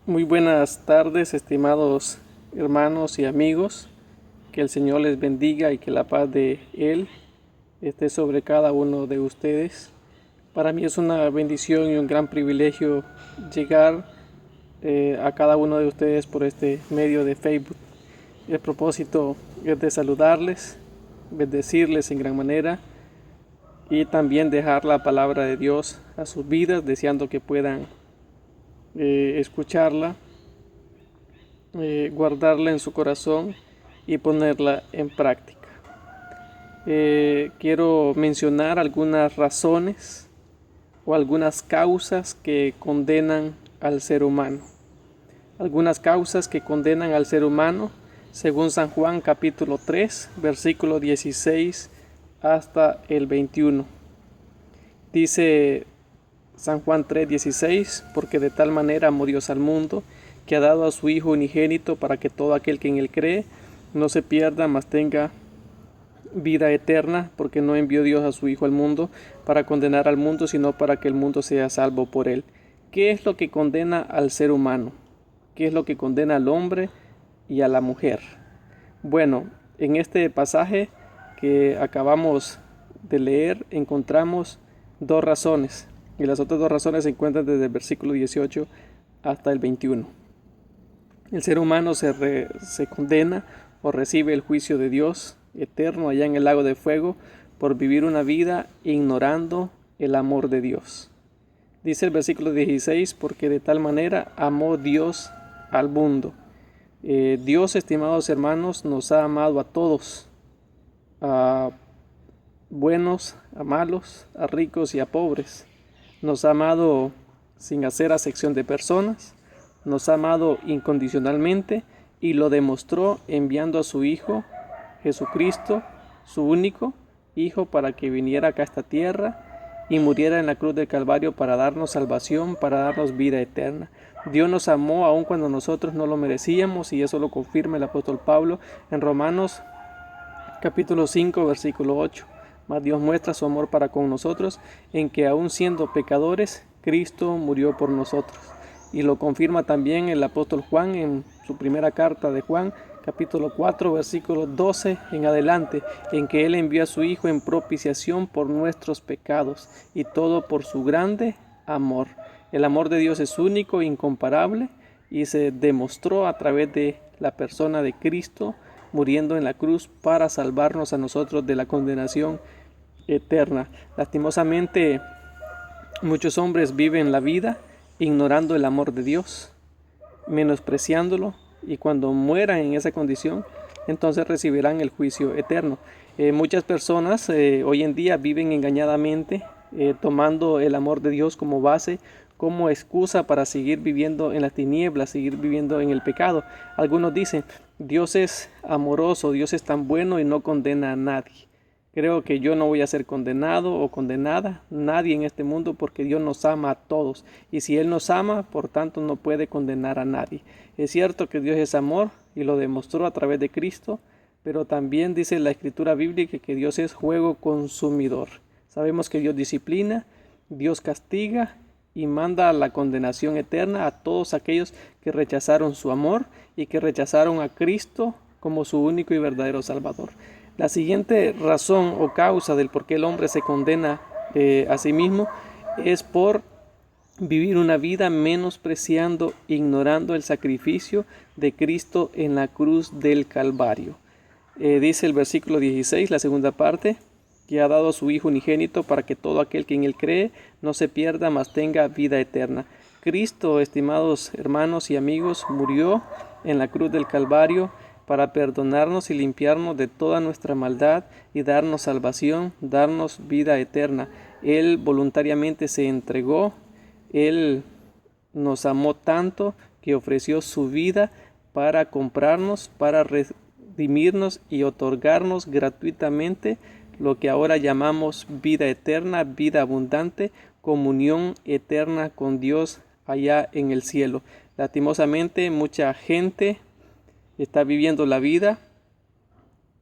Muy buenas tardes, estimados hermanos y amigos. Que el Señor les bendiga y que la paz de Él esté sobre cada uno de ustedes. Para mí es una bendición y un gran privilegio llegar a cada uno de ustedes por este medio de Facebook. El propósito es de saludarles, bendecirles en gran manera y también dejar la palabra de Dios a sus vidas, deseando que puedan escucharla, guardarla en su corazón y ponerla en práctica. Quiero mencionar algunas razones o algunas causas que condenan al ser humano. Algunas causas que condenan al ser humano según San Juan capítulo 3, versículo 16 hasta el 21. Dice San Juan 3:16, porque de tal manera amó Dios al mundo, que ha dado a su Hijo unigénito para que todo aquel que en él cree no se pierda, mas tenga vida eterna, porque no envió Dios a su Hijo al mundo para condenar al mundo, sino para que el mundo sea salvo por él. ¿Qué es lo que condena al ser humano? ¿Qué es lo que condena al hombre y a la mujer? Bueno, en este pasaje que acabamos de leer encontramos dos razones, y las otras dos razones se encuentran desde el versículo 18 hasta el 21. El ser humano se condena o recibe el juicio de Dios eterno allá en el lago de fuego por vivir una vida ignorando el amor de Dios. Dice el versículo 16, porque de tal manera amó Dios al mundo. Dios, estimados hermanos, nos ha amado a todos, a buenos, a malos, a ricos y a pobres. Nos ha amado sin hacer acepción de personas, nos ha amado incondicionalmente y lo demostró enviando a su Hijo Jesucristo, su único Hijo, para que viniera acá a esta tierra y muriera en la cruz del Calvario para darnos salvación, para darnos vida eterna. Dios nos amó aun cuando nosotros no lo merecíamos, y eso lo confirma el apóstol Pablo en Romanos capítulo 5, versículo 8. Mas Dios muestra su amor para con nosotros en que aun siendo pecadores, Cristo murió por nosotros. Y lo confirma también el apóstol Juan en su primera carta de Juan, capítulo 4, versículo 12 en adelante, en que Él envió a su Hijo en propiciación por nuestros pecados, y todo por su grande amor. El amor de Dios es único, incomparable, y se demostró a través de la persona de Cristo, muriendo en la cruz para salvarnos a nosotros de la condenación eterna. Lastimosamente, muchos hombres viven la vida ignorando el amor de Dios, menospreciándolo, y cuando mueran en esa condición, entonces recibirán el juicio eterno. Muchas personas hoy en día viven engañadamente, tomando el amor de Dios como base, como excusa para seguir viviendo en las tinieblas, seguir viviendo en el pecado. Algunos dicen, Dios es amoroso, Dios es tan bueno y no condena a nadie. Creo que yo no voy a ser condenado o condenada, nadie en este mundo, porque Dios nos ama a todos. Y si Él nos ama, por tanto no puede condenar a nadie. Es cierto que Dios es amor y lo demostró a través de Cristo, pero también dice la Escritura bíblica que Dios es fuego consumidor. Sabemos que Dios disciplina, Dios castiga y manda la condenación eterna a todos aquellos que rechazaron su amor y que rechazaron a Cristo como su único y verdadero Salvador. La siguiente razón o causa del por qué el hombre se condena a sí mismo es por vivir una vida menospreciando, ignorando el sacrificio de Cristo en la cruz del Calvario. Dice el versículo 16, la segunda parte, que ha dado a su Hijo unigénito para que todo aquel que en él cree no se pierda, mas tenga vida eterna. Cristo, estimados hermanos y amigos, murió en la cruz del Calvario para perdonarnos y limpiarnos de toda nuestra maldad y darnos salvación, darnos vida eterna. Él voluntariamente se entregó, Él nos amó tanto que ofreció su vida para comprarnos, para redimirnos y otorgarnos gratuitamente lo que ahora llamamos vida eterna, vida abundante, comunión eterna con Dios allá en el cielo. Lastimosamente, mucha gente está viviendo la vida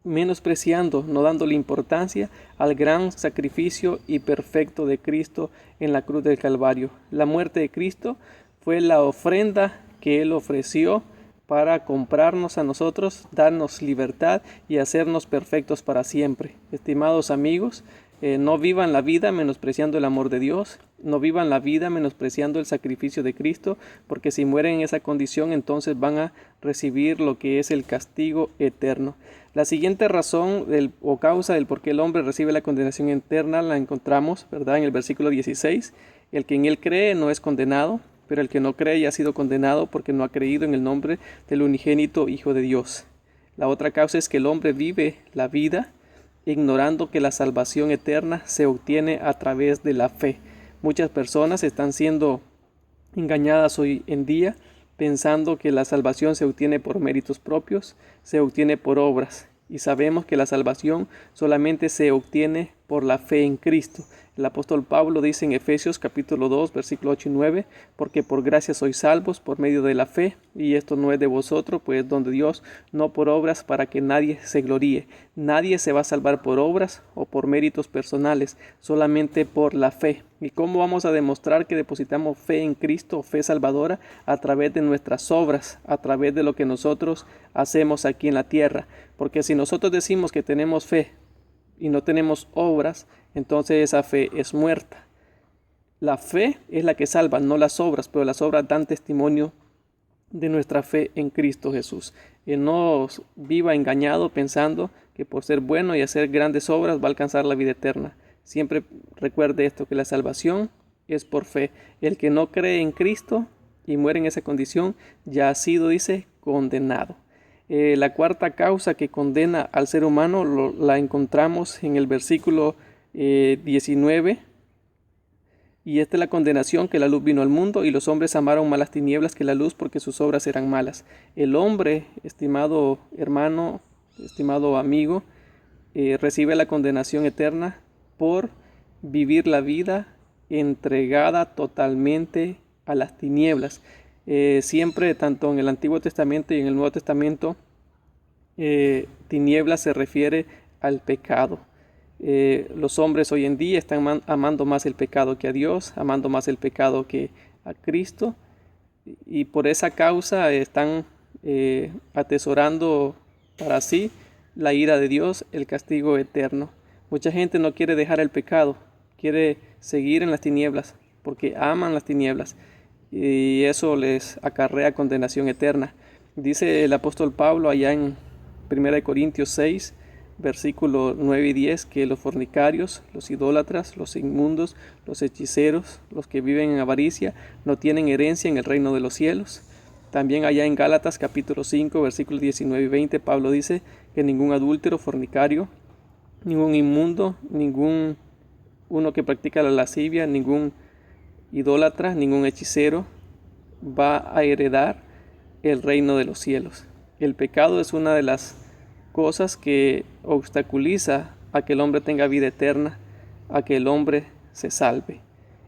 menospreciando, no dándole importancia al gran sacrificio y perfecto de Cristo en la cruz del Calvario. La muerte de Cristo fue la ofrenda que Él ofreció para comprarnos a nosotros, darnos libertad y hacernos perfectos para siempre. Estimados amigos, no vivan la vida menospreciando el amor de Dios, no vivan la vida menospreciando el sacrificio de Cristo, porque si mueren en esa condición, entonces van a recibir lo que es el castigo eterno. La siguiente razón o causa del por qué el hombre recibe la condenación eterna la encontramos, ¿verdad?, en el versículo 16. El que en él cree no es condenado, pero el que no cree ya ha sido condenado porque no ha creído en el nombre del unigénito Hijo de Dios. La otra causa es que el hombre vive la vida ignorando que la salvación eterna se obtiene a través de la fe. Muchas personas están siendo engañadas hoy en día pensando que la salvación se obtiene por méritos propios, se obtiene por obras. Y sabemos que la salvación solamente se obtiene por la fe en Cristo. El apóstol Pablo dice en Efesios capítulo 2, versículo 8 y 9, porque por gracia sois salvos por medio de la fe, y esto no es de vosotros, pues don de Dios, no por obras para que nadie se gloríe. Nadie se va a salvar por obras o por méritos personales, solamente por la fe. ¿Y cómo vamos a demostrar que depositamos fe en Cristo, fe salvadora? A través de nuestras obras, a través de lo que nosotros hacemos aquí en la tierra. Porque si nosotros decimos que tenemos fe y no tenemos obras, entonces esa fe es muerta. La fe es la que salva, no las obras, pero las obras dan testimonio de nuestra fe en Cristo Jesús. Y no viva engañado pensando que por ser bueno y hacer grandes obras va a alcanzar la vida eterna. Siempre recuerde esto, que la salvación es por fe. El que no cree en Cristo y muere en esa condición ya ha sido, dice, condenado. La cuarta causa que condena al ser humano la encontramos en el versículo 19. Y esta es la condenación, que la luz vino al mundo y los hombres amaron más las tinieblas que la luz porque sus obras eran malas. El hombre, estimado hermano, estimado amigo, recibe la condenación eterna por vivir la vida entregada totalmente a las tinieblas. Siempre, tanto en el Antiguo Testamento y en el Nuevo Testamento, tinieblas se refiere al pecado. Los hombres hoy en día están amando más el pecado que a Dios, amando más el pecado que a Cristo, y por esa causa están atesorando para sí la ira de Dios, el castigo eterno. Mucha gente no quiere dejar el pecado, quiere seguir en las tinieblas porque aman las tinieblas, y eso les acarrea condenación eterna. Dice el apóstol Pablo allá en 1 Corintios 6, versículos 9 y 10, que los fornicarios, los idólatras, los inmundos, los hechiceros, los que viven en avaricia, no tienen herencia en el reino de los cielos. También allá en Gálatas capítulo 5, versículos 19 y 20, Pablo dice que ningún adúltero, fornicario, ningún inmundo, ningún uno que practica la lascivia, ningún idólatra, ningún hechicero va a heredar el reino de los cielos. El pecado es una de las cosas que obstaculiza a que el hombre tenga vida eterna, a que el hombre se salve.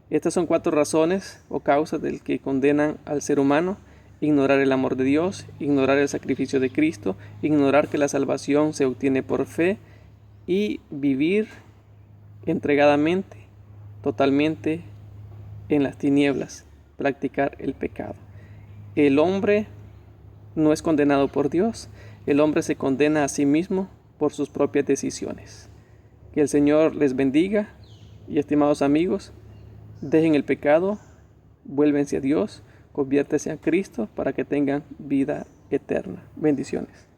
Estas son 4 razones o causas del que condenan al ser humano: ignorar el amor de Dios, ignorar el sacrificio de Cristo, ignorar que la salvación se obtiene por fe y vivir entregadamente, totalmente en las tinieblas, practicar el pecado. El hombre no es condenado por Dios, el hombre se condena a sí mismo por sus propias decisiones. Que el Señor les bendiga, y estimados amigos, dejen el pecado, vuélvense a Dios, conviértanse a Cristo para que tengan vida eterna. Bendiciones.